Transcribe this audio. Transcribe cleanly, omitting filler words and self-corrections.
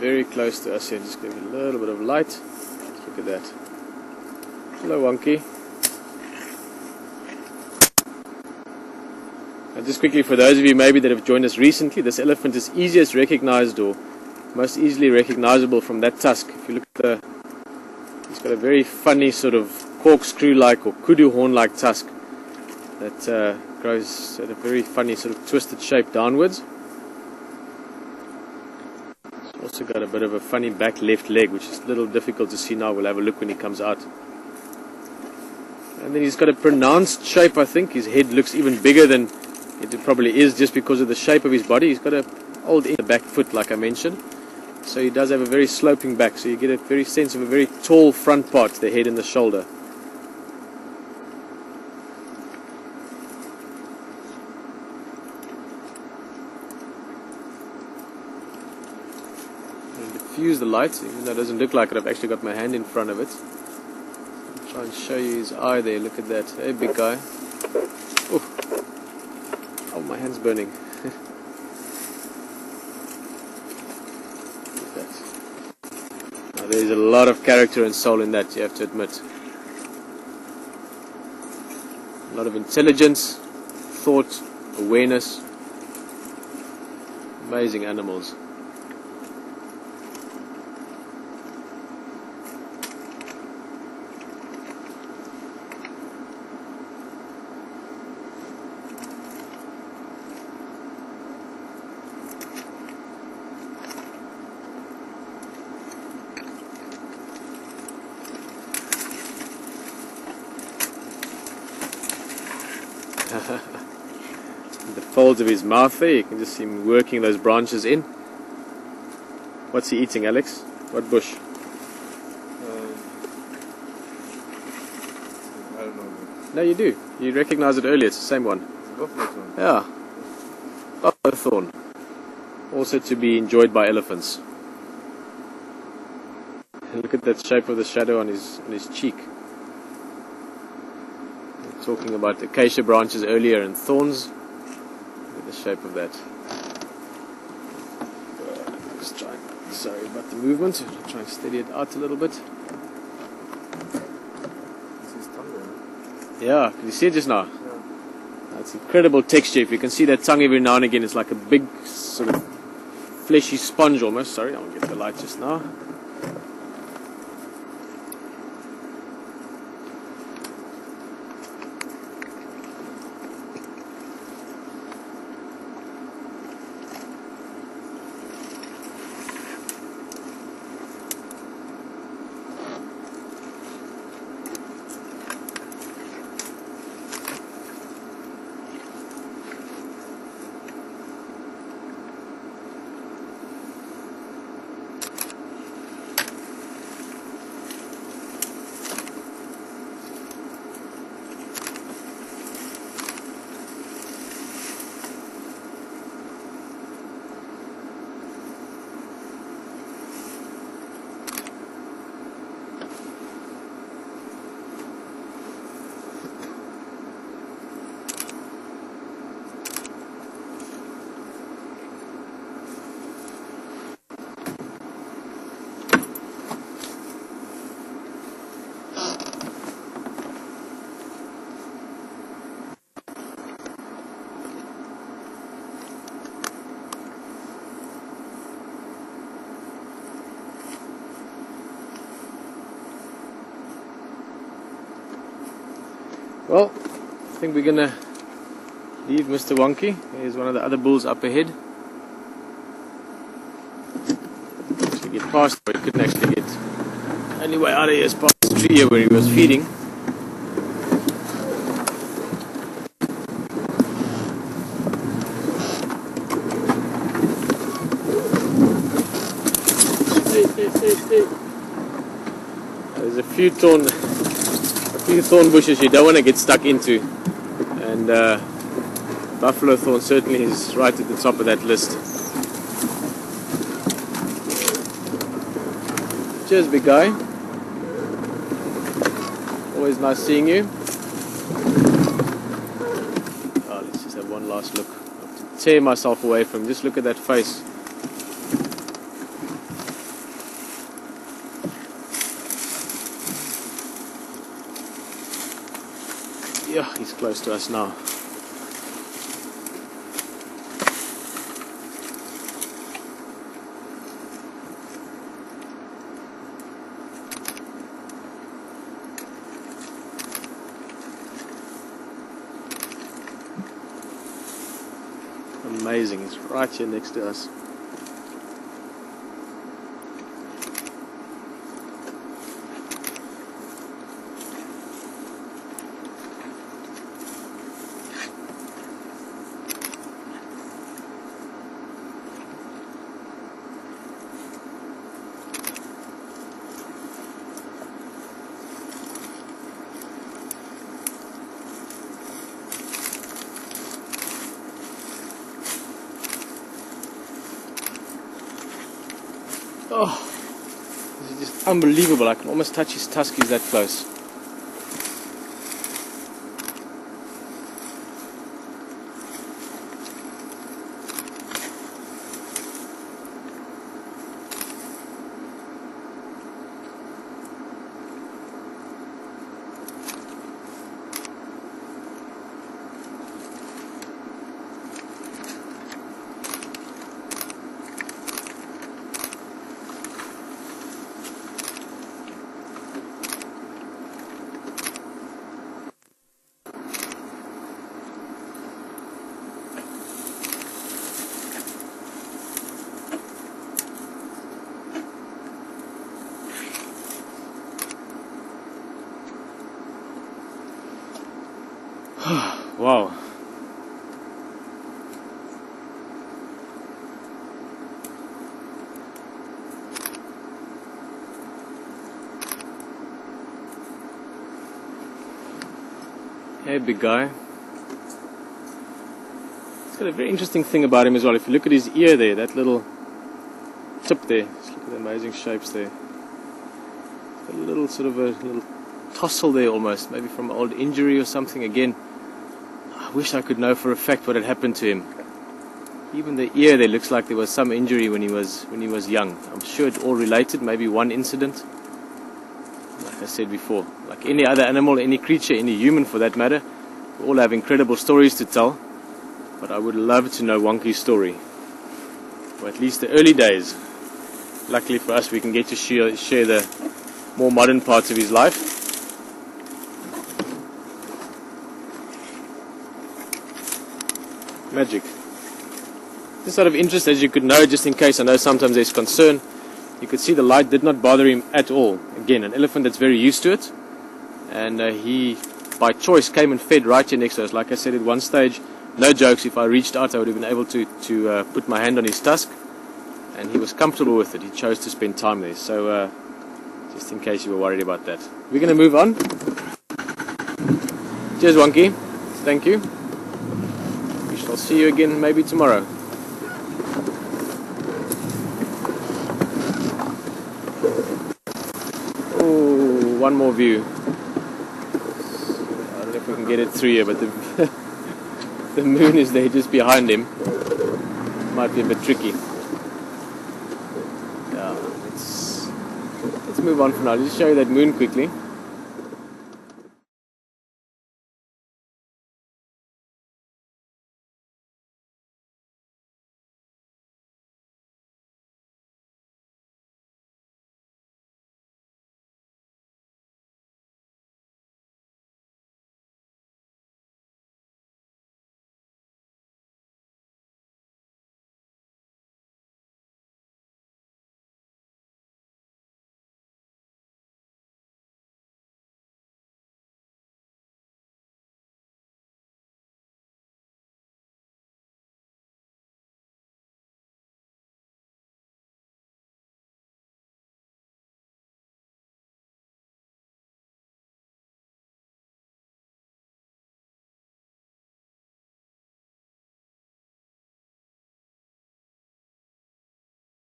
very close to us here. Just give it a little bit of light. Let's look at that. Hello, Wonky. And just quickly, for those of you maybe that have joined us recently, this elephant is easiest recognized or most easily recognizable from that tusk. If you look at the, he's got a very funny sort of corkscrew-like or kudu horn-like tusk that grows at a very funny sort of twisted shape downwards. It's also got a bit of a funny back left leg, which is a little difficult to see now. We'll have a look when he comes out. And then he's got a pronounced shape, I think. His head looks even bigger than it probably is just because of the shape of his body. He's got a old in the back foot, like I mentioned. So he does have a very sloping back. So you get a very sense of a very tall front part, the head and the shoulder. Diffuse the light, even though it doesn't look like it. I've actually got my hand in front of it. I'll try and show you his eye there. Look at that. Hey, big guy. Oh, my hand's burning. Look at that. Now, there's a lot of character and soul in that, you have to admit. A lot of intelligence, thought, awareness. Amazing animals. The folds of his mouth there, you can just see him working those branches in. What's he eating, Alex? What bush? I don't know. No, you do. You recognize it earlier, it's the same one. Buffalo thorn. Yeah. Buffalo thorn. Also to be enjoyed by elephants. Look at that shape of the shadow on his cheek. Talking about acacia branches earlier and thorns. Look at the shape of that. Just try. Sorry about the movement. I'll try and steady it out a little bit. This is tongue. Yeah, can you see it just now? Yeah. That's incredible texture. If you can see that tongue every now and again, it's like a big sort of fleshy sponge almost. Sorry, I'll get the light just now. Well, I think we're going to leave Mr. Wonky. Here's one of the other bulls up ahead. Actually get past, but he couldn't actually get any way out of here is past the tree here where he was feeding. There's a few thorn bushes you don't want to get stuck into, and buffalo thorn certainly is right at the top of that list. Cheers, big guy. Always nice seeing you. Oh, let's just have one last look. I have to tear myself away from him. Just look at that face. Yeah, he's close to us now. Amazing, he's right here next to us. Oh, this is just unbelievable. I can almost touch his tusk, he's that close. Wow. Hey, big guy. He's got a very interesting thing about him as well. If you look at his ear there, that little tip there, just look at the amazing shapes there. A little sort of a little tussle there almost, maybe from old injury or something. Again, I wish I could know for a fact what had happened to him. Even the ear there looks like there was some injury when he was young. I'm sure it's all related, maybe one incident. Like I said before, like any other animal, any creature, any human for that matter, we all have incredible stories to tell. But I would love to know Wonky's story, or at least the early days. Luckily for us, we can get to share the more modern parts of his life. Magic. Just out of interest, as you could know, just in case, I know sometimes there's concern, you could see the light did not bother him at all. Again, an elephant that's very used to it, and he, by choice, came and fed right here next to us. Like I said at one stage, no jokes, if I reached out I would have been able to put my hand on his tusk, and he was comfortable with it. He chose to spend time there. So just in case you were worried about that. We're going to move on. Cheers, Wonky. Thank you. We shall see you again maybe tomorrow. Oh, one more view. I don't know if we can get it through here, but the the moon is there just behind him. Might be a bit tricky. Yeah, let's move on for now. I'll just show you that moon quickly.